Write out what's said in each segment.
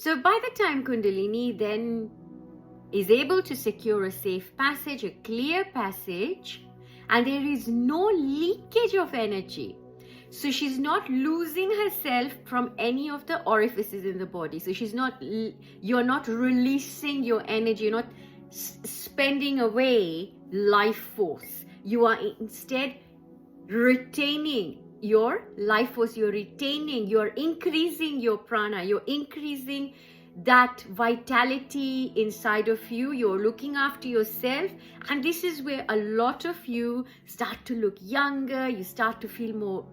So by the time Kundalini then is able to secure a safe passage, a clear passage, and there is no leakage of energy. So she's not losing herself from any of the orifices in the body. So you're not releasing your energy, you're not spending away life force. You are instead retaining your life force, you're increasing your prana, you're increasing that vitality inside of you, you're looking after yourself, and this is where a lot of you start to look younger, you start to feel more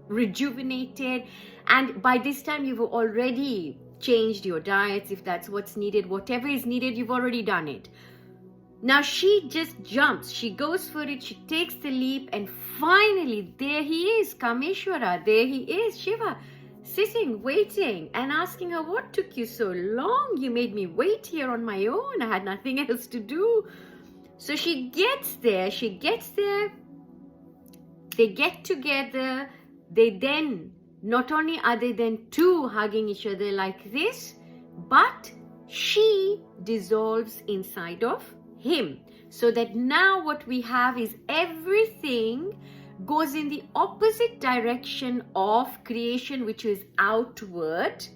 rejuvenated, and by this time you've already changed your diets if that's what's needed. Whatever is needed, you've already done it. Now she just jumps, she goes for it, she takes the leap, and finally there he is, Kameshwara, there he is, Shiva, sitting, waiting, and asking her, what took you so long? You made me wait here on my own. I had nothing else to do. So she gets there, they get together, they then, not only are they then two hugging each other like this, but she dissolves inside of him. So that now what we have is everything goes in the opposite direction of creation, which is outward,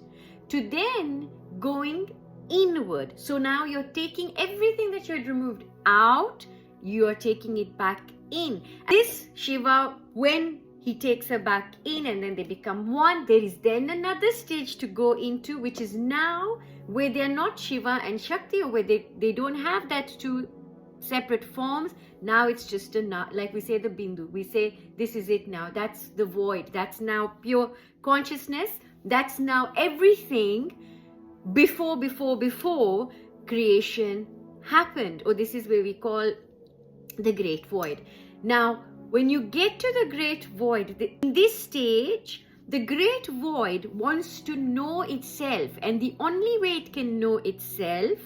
to then going inward. So now you're taking everything that you had removed out, you are taking it back in. This Shiva, when he takes her back in and then they become one, there is then another stage to go into, which is now where they're not Shiva and Shakti, or where they don't have that two separate forms. Now it's just like we say the bindu, we say this is it now, that's the void, that's now pure consciousness, that's now everything before creation happened, or this is where we call the great void. Now when you get to the great void, in this stage the great void wants to know itself, and the only way it can know itself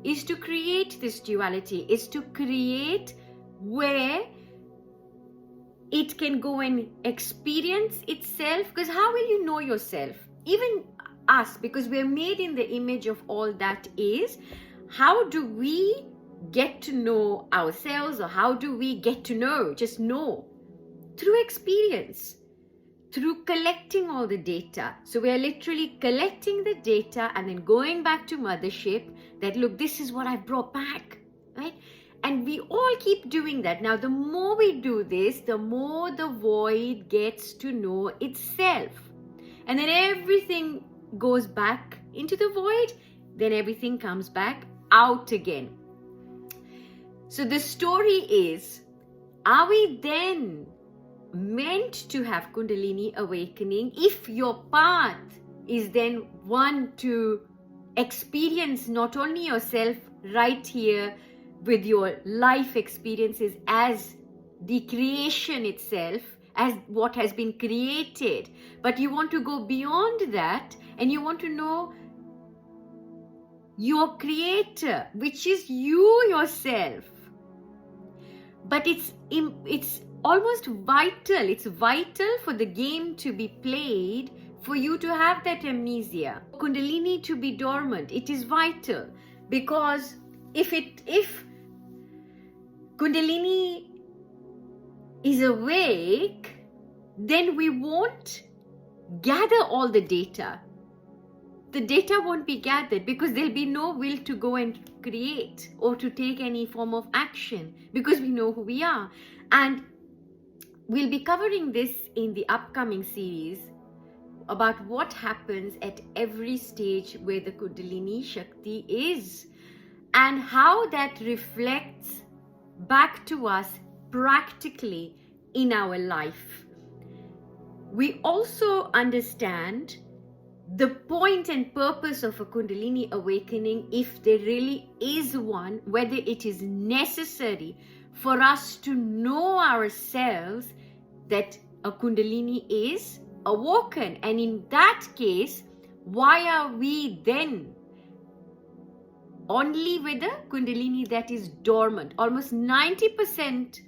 is to create this duality, is to create where it can go and experience itself. Because how will you know yourself? Even us, because we're made in the image of all that is, how do we get to know ourselves, or how do we get to know, just know? Through experience, through collecting all the data. So we are literally collecting the data and then going back to mothership, that look, this is what I've brought back, right? And we all keep doing that. Now the more we do this, the more the void gets to know itself, and then everything goes back into the void, then everything comes back out again. So the story is, are we then meant to have Kundalini awakening if your path is then one to experience not only yourself right here with your life experiences as the creation itself, as what has been created, but you want to go beyond that and you want to know your creator, which is you yourself. But it's almost vital. It's vital for the game to be played, for you to have that amnesia, Kundalini to be dormant. It is vital, because if Kundalini is awake, then we won't gather all the data. The data won't be gathered because there'll be no will to go and create or to take any form of action, because we know who we are. And we'll be covering this in the upcoming series about what happens at every stage where the Kundalini Shakti is, and how that reflects back to us practically in our life. We also understand the point and purpose of a Kundalini awakening, if there really is one, whether it is necessary for us to know ourselves that a Kundalini is awoken. And in that case, why are we then only with a Kundalini that is dormant? Almost 90%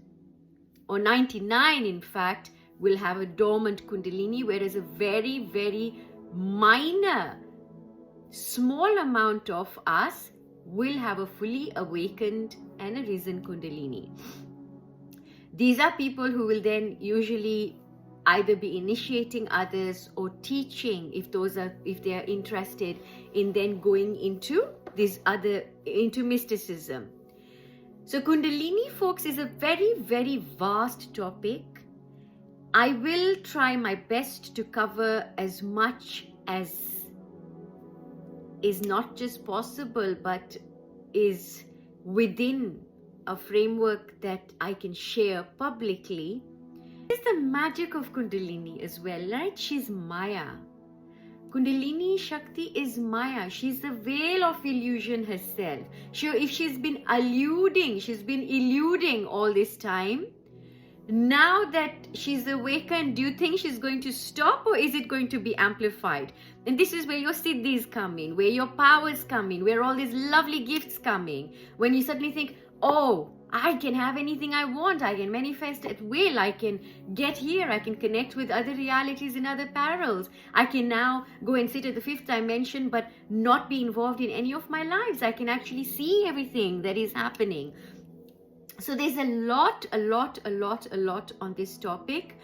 or 99 in fact will have a dormant Kundalini, whereas a very, very minor small amount of us will have a fully awakened and a risen Kundalini. These are people who will then usually either be initiating others or teaching, if they are interested in then going into into mysticism. So Kundalini, folks, is a very, very vast topic. I will try my best to cover as much as is not just possible, but is within a framework that I can share publicly. This is the magic of Kundalini as well, right? She's Maya. Kundalini Shakti is Maya. She's the veil of illusion herself. If she's been eluding all this time, now that she's awakened, do you think she's going to stop, or is it going to be amplified? And this is where your siddhis come in, where your powers come in, where all these lovely gifts come in. When you suddenly think, oh, I can have anything I want, I can manifest at will, I can get here, I can connect with other realities in other parallels, I can now go and sit at the 5th dimension but not be involved in any of my lives. I can actually see everything that is happening. So there's a lot on this topic.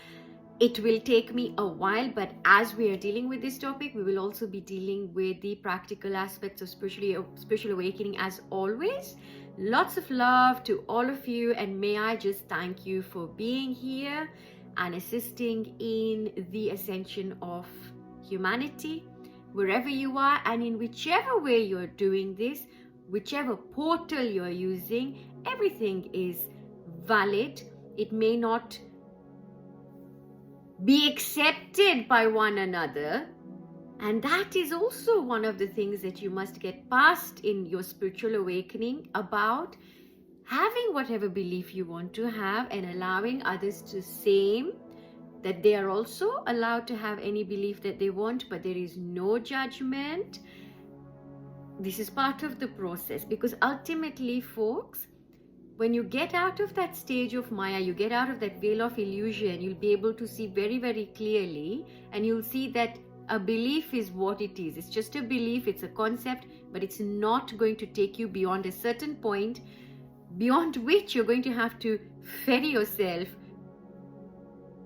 It will take me a while, but as we are dealing with this topic, we will also be dealing with the practical aspects of spiritual awakening as always. Lots of love to all of you, and may I just thank you for being here and assisting in the ascension of humanity, wherever you are, and in whichever way you're doing this, whichever portal you're using. Everything is valid. It may not be accepted by one another, and that is also one of the things that you must get past in your spiritual awakening, about having whatever belief you want to have and allowing others to same, that they are also allowed to have any belief that they want, but there is no judgment. This is part of the process, because ultimately, folks, when you get out of that stage of Maya, you get out of that veil of illusion, you'll be able to see very, very clearly, and you'll see that a belief is what it is. It's just a belief, it's a concept, but it's not going to take you beyond a certain point, beyond which you're going to have to ferry yourself,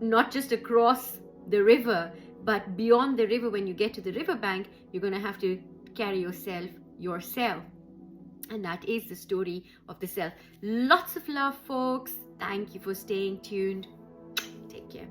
not just across the river, but beyond the river. When you get to the riverbank, you're going to have to carry yourself. And that is the story of the self. Lots of love, folks. Thank you for staying tuned. Take care.